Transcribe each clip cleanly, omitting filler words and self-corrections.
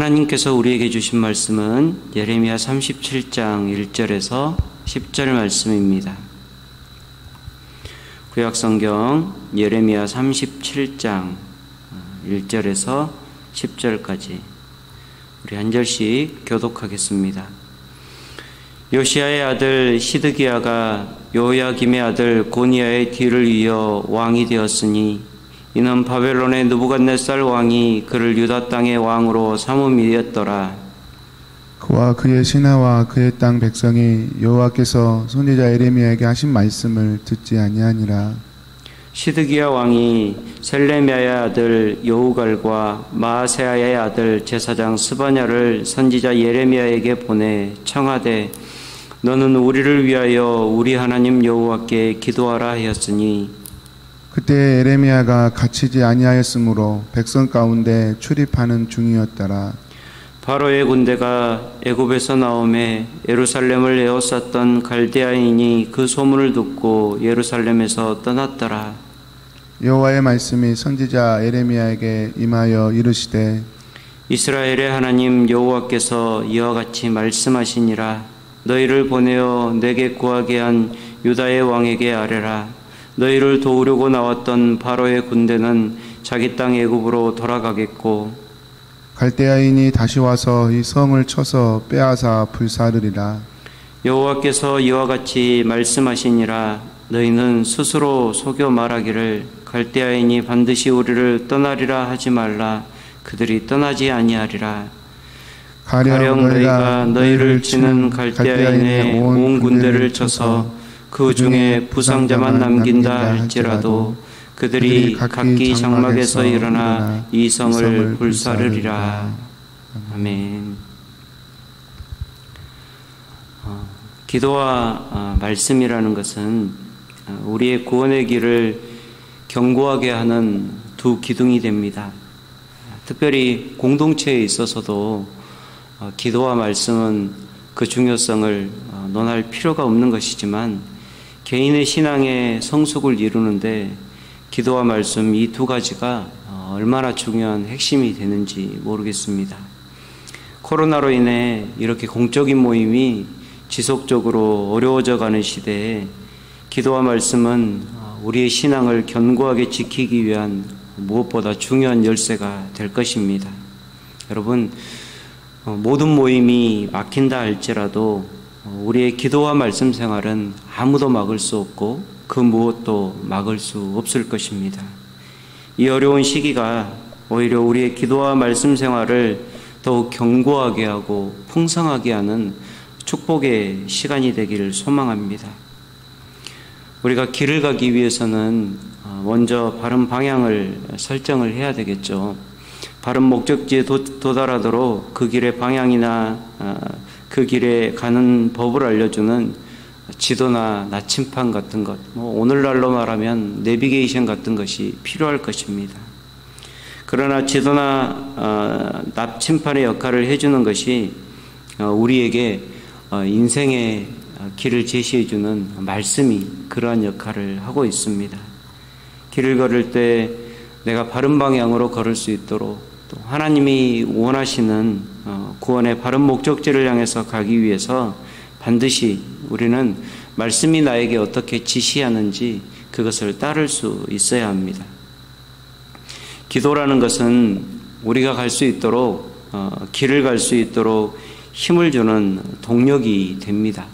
하나님께서 우리에게 주신 말씀은 예레미야 37장 1절에서 10절 말씀입니다. 구약성경 예레미야 37장 1절에서 10절까지 우리 한 절씩 교독하겠습니다. 요시야의 아들 시드기야가 요야김의 아들 고니야의 뒤를 이어 왕이 되었으니 이는 바벨론의 느부갓네살 왕이 그를 유다 땅의 왕으로 삼음이었더라. 그와 그의 신하와 그의 땅 백성이 여호와께서 선지자 예레미야에게 하신 말씀을 듣지 아니하니라. 시드기야 왕이 셀레미야의 아들 여우갈과 마아세야의 아들 제사장 스바냐를 선지자 예레미야에게 보내 청하되 너는 우리를 위하여 우리 하나님 여호와께 기도하라 하였으니 그때 예레미야가 갇히지 아니하였으므로 백성 가운데 출입하는 중이었더라. 바로의 군대가 애굽에서 나오매 예루살렘을 에워쌌던 갈대아인이 그 소문을 듣고 예루살렘에서 떠났더라. 여호와의 말씀이 선지자 예레미야에게 임하여 이르시되 이스라엘의 하나님 여호와께서 이와 같이 말씀하시니라. 너희를 보내어 내게 구하게 한 유다의 왕에게 아뢰라. 너희를 도우려고 나왔던 바로의 군대는 자기 땅 애굽으로 돌아가겠고 갈대아인이 다시 와서 이 성을 쳐서 빼앗아 불사르리라. 여호와께서 이와 같이 말씀하시니라. 너희는 스스로 속여 말하기를 갈대아인이 반드시 우리를 떠나리라 하지 말라. 그들이 떠나지 아니하리라. 가령 너희가 너희를 치는 갈대아인의 온 군대를 쳐서 그 중에 부상자만 남긴다 할지라도 그들이 각기 장막에서 일어나 이 성을 불사르리라. 아멘. 기도와 말씀이라는 것은 우리의 구원의 길을 견고하게 하는 두 기둥이 됩니다. 특별히 공동체에 있어서도 기도와 말씀은 그 중요성을 논할 필요가 없는 것이지만 개인의 신앙의 성숙을 이루는데 기도와 말씀 이 두 가지가 얼마나 중요한 핵심이 되는지 모르겠습니다. 코로나로 인해 이렇게 공적인 모임이 지속적으로 어려워져 가는 시대에 기도와 말씀은 우리의 신앙을 견고하게 지키기 위한 무엇보다 중요한 열쇠가 될 것입니다. 여러분, 모든 모임이 막힌다 할지라도 우리의 기도와 말씀 생활은 아무도 막을 수 없고 그 무엇도 막을 수 없을 것입니다. 이 어려운 시기가 오히려 우리의 기도와 말씀 생활을 더욱 견고하게 하고 풍성하게 하는 축복의 시간이 되기를 소망합니다. 우리가 길을 가기 위해서는 먼저 바른 방향을 설정을 해야 되겠죠. 바른 목적지에 도달하도록 그 길의 방향이나 그 길에 가는 법을 알려주는 지도나 나침판 같은 것, 오늘날로 말하면 내비게이션 같은 것이 필요할 것입니다. 그러나 지도나 나침판의 역할을 해주는 것이 우리에게 인생의 길을 제시해주는 말씀이 그러한 역할을 하고 있습니다. 길을 걸을 때 내가 바른 방향으로 걸을 수 있도록 또 하나님이 원하시는 구원의 바른 목적지를 향해서 가기 위해서 반드시 우리는 말씀이 나에게 어떻게 지시하는지 그것을 따를 수 있어야 합니다. 기도라는 것은 우리가 갈 수 있도록 길을 갈 수 있도록 힘을 주는 동력이 됩니다.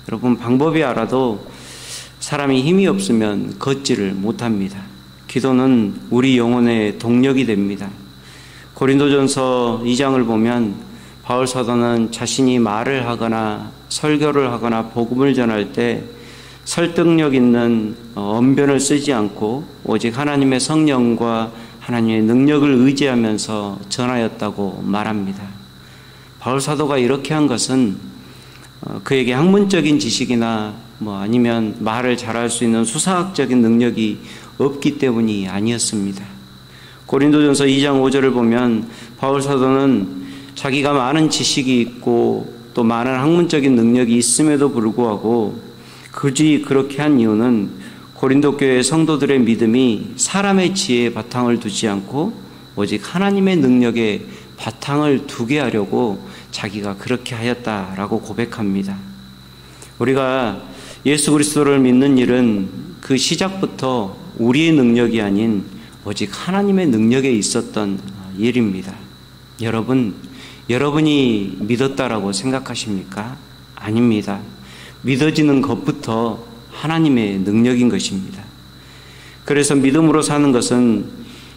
여러분, 방법이 알아도 사람이 힘이 없으면 걷지를 못합니다. 기도는 우리 영혼의 동력이 됩니다. 고린도전서 2장을 보면 바울 사도는 자신이 말을 하거나 설교를 하거나 복음을 전할 때 설득력 있는 언변을 쓰지 않고 오직 하나님의 성령과 하나님의 능력을 의지하면서 전하였다고 말합니다. 바울 사도가 이렇게 한 것은 그에게 학문적인 지식이나 아니면 말을 잘할 수 있는 수사학적인 능력이 없기 때문이 아니었습니다. 고린도전서 2장 5절을 보면 바울 사도는 자기가 많은 지식이 있고 또 많은 학문적인 능력이 있음에도 불구하고 굳이 그렇게 한 이유는 고린도 교회 성도들의 믿음이 사람의 지혜에 바탕을 두지 않고 오직 하나님의 능력에 바탕을 두게 하려고 자기가 그렇게 하였다라고 고백합니다. 우리가 예수 그리스도를 믿는 일은 그 시작부터 우리의 능력이 아닌 오직 하나님의 능력에 있었던 일입니다. 여러분이 믿었다라고 생각하십니까? 아닙니다. 믿어지는 것부터 하나님의 능력인 것입니다. 그래서 믿음으로 사는 것은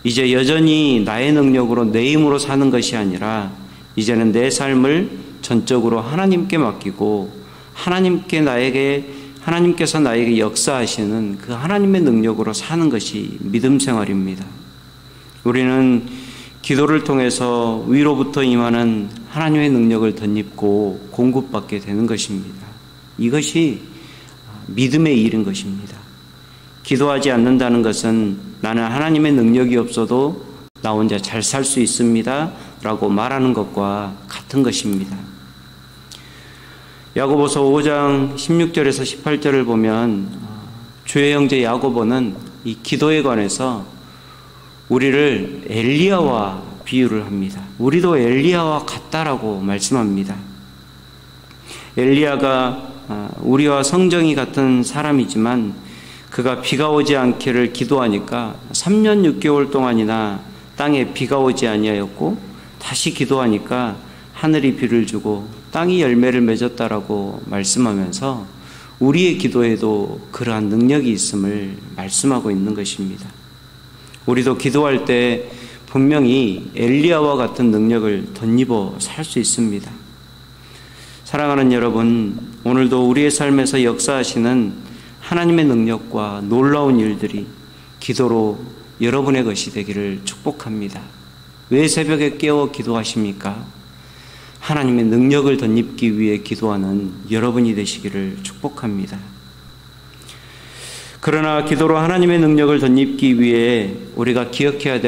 이제 여전히 나의 능력으로 내 힘으로 사는 것이 아니라 이제는 내 삶을 전적으로 하나님께 맡기고 하나님께서 나에게 역사하시는 그 하나님의 능력으로 사는 것이 믿음 생활입니다. 우리는 기도를 통해서 위로부터 임하는 하나님의 능력을 덧입고 공급받게 되는 것입니다. 이것이 믿음의 일인 것입니다. 기도하지 않는다는 것은 나는 하나님의 능력이 없어도 나 혼자 잘 살 수 있습니다 라고 말하는 것과 같은 것입니다. 야고보서 5장 16절에서 18절을 보면 주의 형제 야고보는 이 기도에 관해서 우리를 엘리야와 비유를 합니다. 우리도 엘리야와 같다라고 말씀합니다. 엘리야가 우리와 성정이 같은 사람이지만 그가 비가 오지 않기를 기도하니까 3년 6개월 동안이나 땅에 비가 오지 아니하였고 다시 기도하니까 하늘이 비를 주고 땅이 열매를 맺었다라고 말씀하면서 우리의 기도에도 그러한 능력이 있음을 말씀하고 있는 것입니다. 우리도 기도할 때 분명히 엘리야와 같은 능력을 덧입어 살 수 있습니다. 사랑하는 여러분, 오늘도 우리의 삶에서 역사하시는 하나님의 능력과 놀라운 일들이 기도로 여러분의 것이 되기를 축복합니다. 왜 새벽에 깨어 기도하십니까? 하나님의 능력을 덧입기 위해 기도하는 여러분이 되시기를 축복합니다. 그러나 기도로 하나님의 능력을 덧입기 위해 우리가 기억해야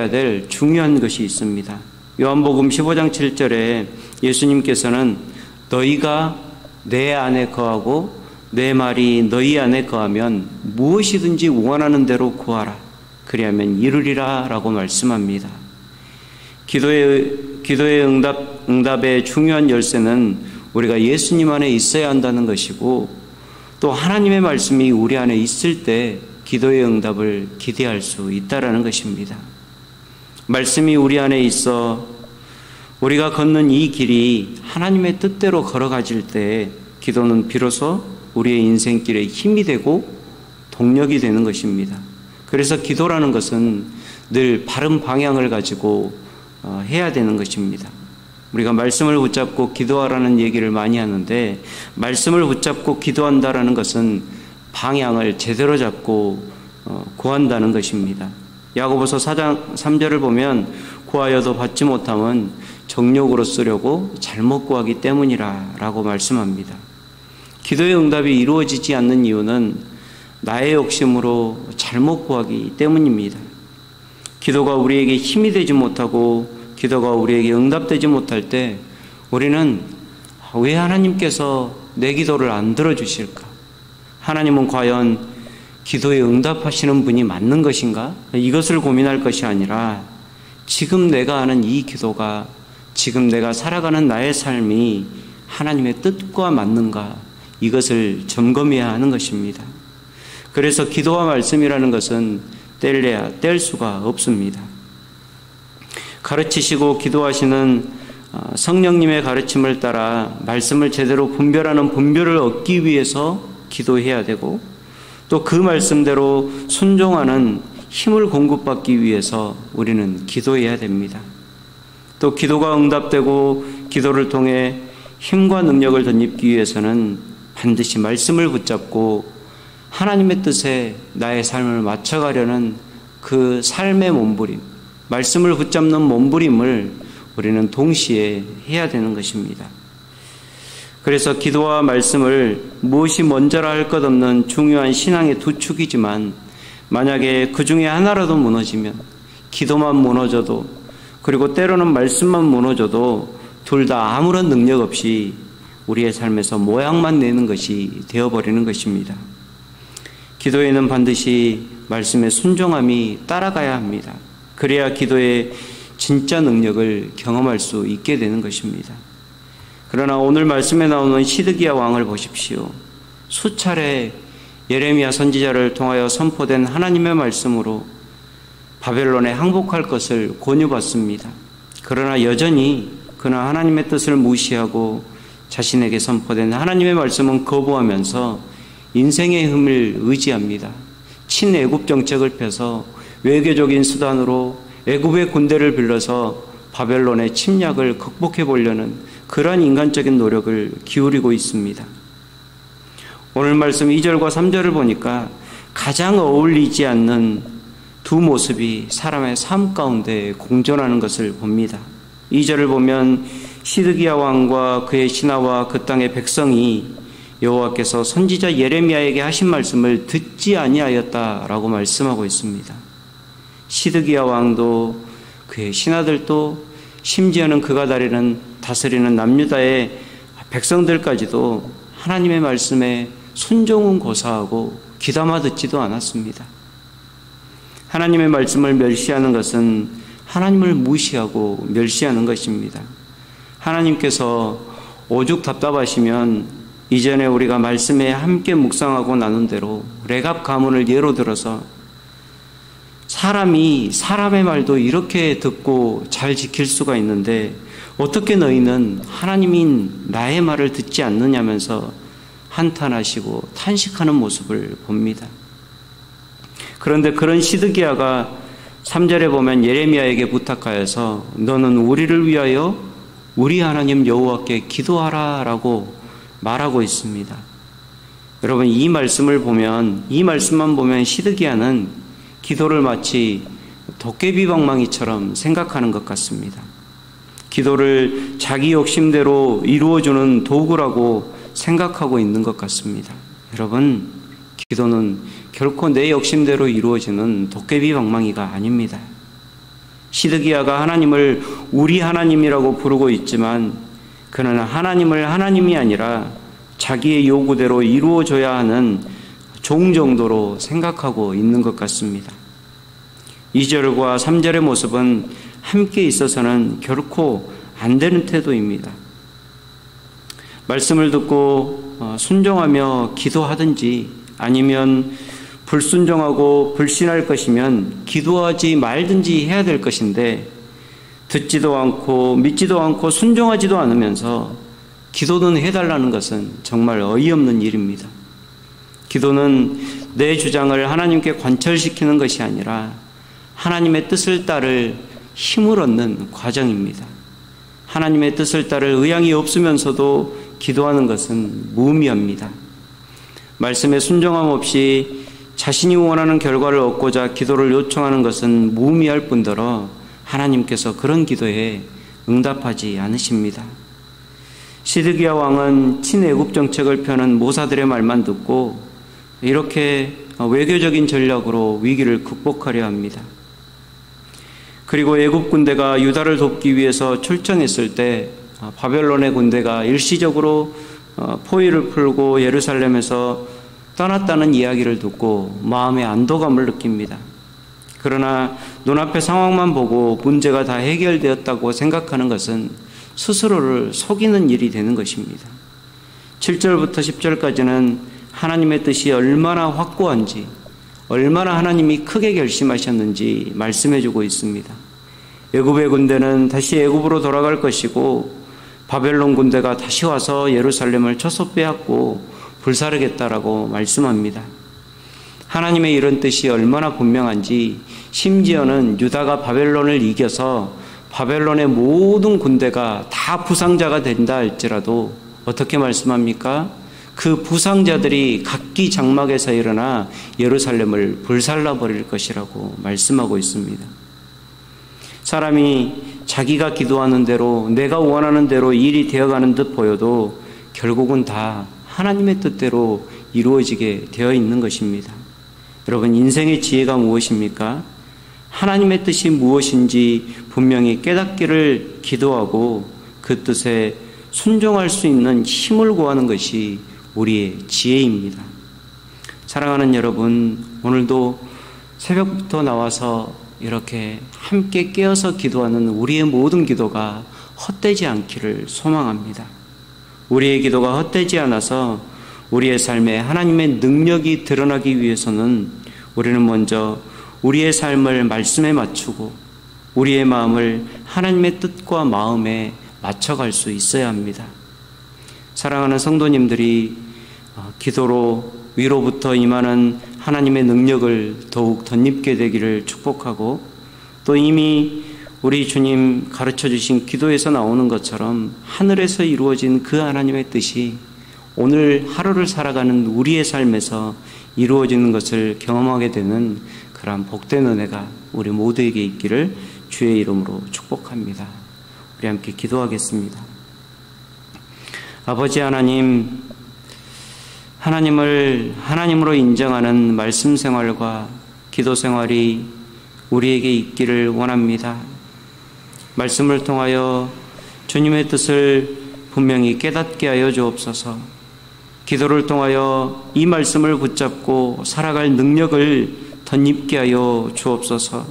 될 중요한 것이 있습니다. 요한복음 15장 7절에 예수님께서는 너희가 내 안에 거하고 내 말이 너희 안에 거하면 무엇이든지 원하는 대로 구하라. 그리하면 이루리라 라고 말씀합니다. 기도의 응답의 중요한 열쇠는 우리가 예수님 안에 있어야 한다는 것이고 또 하나님의 말씀이 우리 안에 있을 때 기도의 응답을 기대할 수 있다라는 것입니다. 말씀이 우리 안에 있어 우리가 걷는 이 길이 하나님의 뜻대로 걸어가질 때 기도는 비로소 우리의 인생길에 힘이 되고 동력이 되는 것입니다. 그래서 기도라는 것은 늘 바른 방향을 가지고 해야 되는 것입니다. 우리가 말씀을 붙잡고 기도하라는 얘기를 많이 하는데 말씀을 붙잡고 기도한다라는 것은 방향을 제대로 잡고 구한다는 것입니다. 야고보서 4장 3절을 보면 구하여도 받지 못함은 정욕으로 쓰려고 잘못 구하기 때문이라 라고 말씀합니다. 기도의 응답이 이루어지지 않는 이유는 나의 욕심으로 잘못 구하기 때문입니다. 기도가 우리에게 힘이 되지 못하고 기도가 우리에게 응답되지 못할 때 우리는 왜 하나님께서 내 기도를 안 들어주실까? 하나님은 과연 기도에 응답하시는 분이 맞는 것인가? 이것을 고민할 것이 아니라 지금 내가 하는 이 기도가 지금 내가 살아가는 나의 삶이 하나님의 뜻과 맞는가? 이것을 점검해야 하는 것입니다. 그래서 기도와 말씀이라는 것은 뗄래야 뗄 수가 없습니다. 가르치시고 기도하시는 성령님의 가르침을 따라 말씀을 제대로 분별하는 분별을 얻기 위해서 기도해야 되고 또 그 말씀대로 순종하는 힘을 공급받기 위해서 우리는 기도해야 됩니다. 또 기도가 응답되고 기도를 통해 힘과 능력을 덧입기 위해서는 반드시 말씀을 붙잡고 하나님의 뜻에 나의 삶을 맞춰가려는 그 삶의 몸부림, 말씀을 붙잡는 몸부림을 우리는 동시에 해야 되는 것입니다. 그래서 기도와 말씀을 무엇이 먼저라 할 것 없는 중요한 신앙의 두 축이지만 만약에 그 중에 하나라도 무너지면 기도만 무너져도 그리고 때로는 말씀만 무너져도 둘 다 아무런 능력 없이 우리의 삶에서 모양만 내는 것이 되어버리는 것입니다. 기도에는 반드시 말씀의 순종함이 따라가야 합니다. 그래야 기도에 진짜 능력을 경험할 수 있게 되는 것입니다. 그러나 오늘 말씀에 나오는 시드기야 왕을 보십시오. 수차례 예레미야 선지자를 통하여 선포된 하나님의 말씀으로 바벨론에 항복할 것을 권유받습니다. 그러나 여전히 그는 하나님의 뜻을 무시하고 자신에게 선포된 하나님의 말씀은 거부하면서 인생의 힘을 의지합니다. 친애굽 정책을 펴서 외교적인 수단으로 애굽의 군대를 빌려서 바벨론의 침략을 극복해 보려는 그러한 인간적인 노력을 기울이고 있습니다. 오늘 말씀 2절과 3절을 보니까 가장 어울리지 않는 두 모습이 사람의 삶 가운데 공존하는 것을 봅니다. 2절을 보면 시드기야 왕과 그의 신하와 그 땅의 백성이 여호와께서 선지자 예레미야에게 하신 말씀을 듣지 아니하였다라고 말씀하고 있습니다. 시드기야 왕도 그의 신하들도 심지어는 그가 다스리는 남유다의 백성들까지도 하나님의 말씀에 순종은 고사하고 귀담아 듣지도 않았습니다. 하나님의 말씀을 멸시하는 것은 하나님을 무시하고 멸시하는 것입니다. 하나님께서 오죽 답답하시면 이전에 우리가 말씀에 함께 묵상하고 나눈 대로 레갑 가문을 예로 들어서 사람이 사람의 말도 이렇게 듣고 잘 지킬 수가 있는데 어떻게 너희는 하나님인 나의 말을 듣지 않느냐면서 한탄하시고 탄식하는 모습을 봅니다. 그런데 그런 시드기야가 3절에 보면 예레미야에게 부탁하여서 너는 우리를 위하여 우리 하나님 여호와께 기도하라 라고 말하고 있습니다. 여러분 이 말씀만 보면 시드기야는 기도를 마치 도깨비 방망이처럼 생각하는 것 같습니다. 기도를 자기 욕심대로 이루어주는 도구라고 생각하고 있는 것 같습니다. 여러분 기도는 결코 내 욕심대로 이루어지는 도깨비 방망이가 아닙니다. 시드기야가 하나님을 우리 하나님이라고 부르고 있지만 그는 하나님을 하나님이 아니라 자기의 요구대로 이루어져야 하는 종 정도로 생각하고 있는 것 같습니다. 2절과 3절의 모습은 함께 있어서는 결코 안 되는 태도입니다. 말씀을 듣고 순종하며 기도하든지 아니면 불순종하고 불신할 것이면 기도하지 말든지 해야 될 것인데 듣지도 않고 믿지도 않고 순종하지도 않으면서 기도는 해달라는 것은 정말 어이없는 일입니다. 기도는 내 주장을 하나님께 관철시키는 것이 아니라 하나님의 뜻을 따를 힘을 얻는 과정입니다. 하나님의 뜻을 따를 의향이 없으면서도 기도하는 것은 무의미합니다. 말씀에 순종함 없이 자신이 원하는 결과를 얻고자 기도를 요청하는 것은 무의미할 뿐더러 하나님께서 그런 기도에 응답하지 않으십니다. 시드기야 왕은 친애굽 정책을 펴는 모사들의 말만 듣고 이렇게 외교적인 전략으로 위기를 극복하려 합니다. 그리고 애굽 군대가 유다를 돕기 위해서 출정했을 때 바벨론의 군대가 일시적으로 포위를 풀고 예루살렘에서 떠났다는 이야기를 듣고 마음의 안도감을 느낍니다. 그러나 눈앞의 상황만 보고 문제가 다 해결되었다고 생각하는 것은 스스로를 속이는 일이 되는 것입니다. 7절부터 10절까지는 하나님의 뜻이 얼마나 확고한지, 얼마나 하나님이 크게 결심하셨는지 말씀해주고 있습니다. 애굽의 군대는 다시 애굽으로 돌아갈 것이고 바벨론 군대가 다시 와서 예루살렘을 쳐서 빼앗고 불사르겠다라고 말씀합니다. 하나님의 이런 뜻이 얼마나 분명한지 심지어는 유다가 바벨론을 이겨서 바벨론의 모든 군대가 다 부상자가 된다 할지라도 어떻게 말씀합니까? 그 부상자들이 각기 장막에서 일어나 예루살렘을 불살라버릴 것이라고 말씀하고 있습니다. 사람이 자기가 기도하는 대로 내가 원하는 대로 일이 되어가는 듯 보여도 결국은 다 하나님의 뜻대로 이루어지게 되어 있는 것입니다. 여러분 인생의 지혜가 무엇입니까? 하나님의 뜻이 무엇인지 분명히 깨닫기를 기도하고 그 뜻에 순종할 수 있는 힘을 구하는 것이 우리의 지혜입니다. 사랑하는 여러분, 오늘도 새벽부터 나와서 이렇게 함께 깨어서 기도하는 우리의 모든 기도가 헛되지 않기를 소망합니다. 우리의 기도가 헛되지 않아서 우리의 삶에 하나님의 능력이 드러나기 위해서는 우리는 먼저 우리의 삶을 말씀에 맞추고 우리의 마음을 하나님의 뜻과 마음에 맞춰갈 수 있어야 합니다. 사랑하는 성도님들이 기도로 위로부터 임하는 하나님의 능력을 더욱 덧입게 되기를 축복하고, 또 이미 우리 주님 가르쳐 주신 기도에서 나오는 것처럼 하늘에서 이루어진 그 하나님의 뜻이 오늘 하루를 살아가는 우리의 삶에서 이루어지는 것을 경험하게 되는 그러한 복된 은혜가 우리 모두에게 있기를 주의 이름으로 축복합니다. 우리 함께 기도하겠습니다. 아버지 하나님, 하나님을 하나님으로 인정하는 말씀 생활과 기도 생활이 우리에게 있기를 원합니다. 말씀을 통하여 주님의 뜻을 분명히 깨닫게 하여 주옵소서. 기도를 통하여 이 말씀을 붙잡고 살아갈 능력을 덧입게 하여 주옵소서.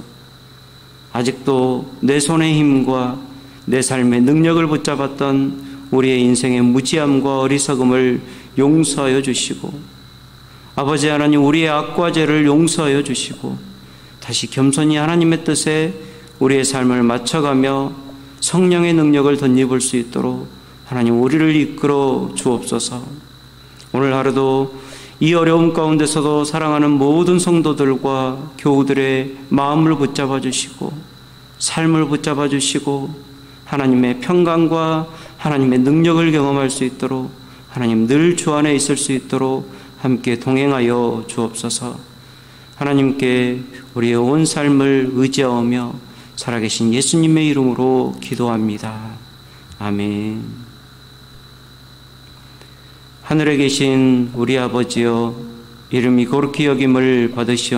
아직도 내 손의 힘과 내 삶의 능력을 붙잡았던 우리의 인생의 무지함과 어리석음을 용서하여 주시고, 아버지 하나님, 우리의 악과 죄를 용서하여 주시고, 다시 겸손히 하나님의 뜻에 우리의 삶을 맞춰가며 성령의 능력을 덧입을 수 있도록 하나님 우리를 이끌어 주옵소서. 오늘 하루도 이 어려움 가운데서도 사랑하는 모든 성도들과 교우들의 마음을 붙잡아 주시고 삶을 붙잡아 주시고 하나님의 평강과 하나님의 능력을 경험할 수 있도록 하나님 늘 주 안에 있을 수 있도록 함께 동행하여 주옵소서. 하나님께 우리의 온 삶을 의지하며 살아계신 예수님의 이름으로 기도합니다. 아멘. 하늘에 계신 우리 아버지여, 이름이 거룩히 여김을 받으시오.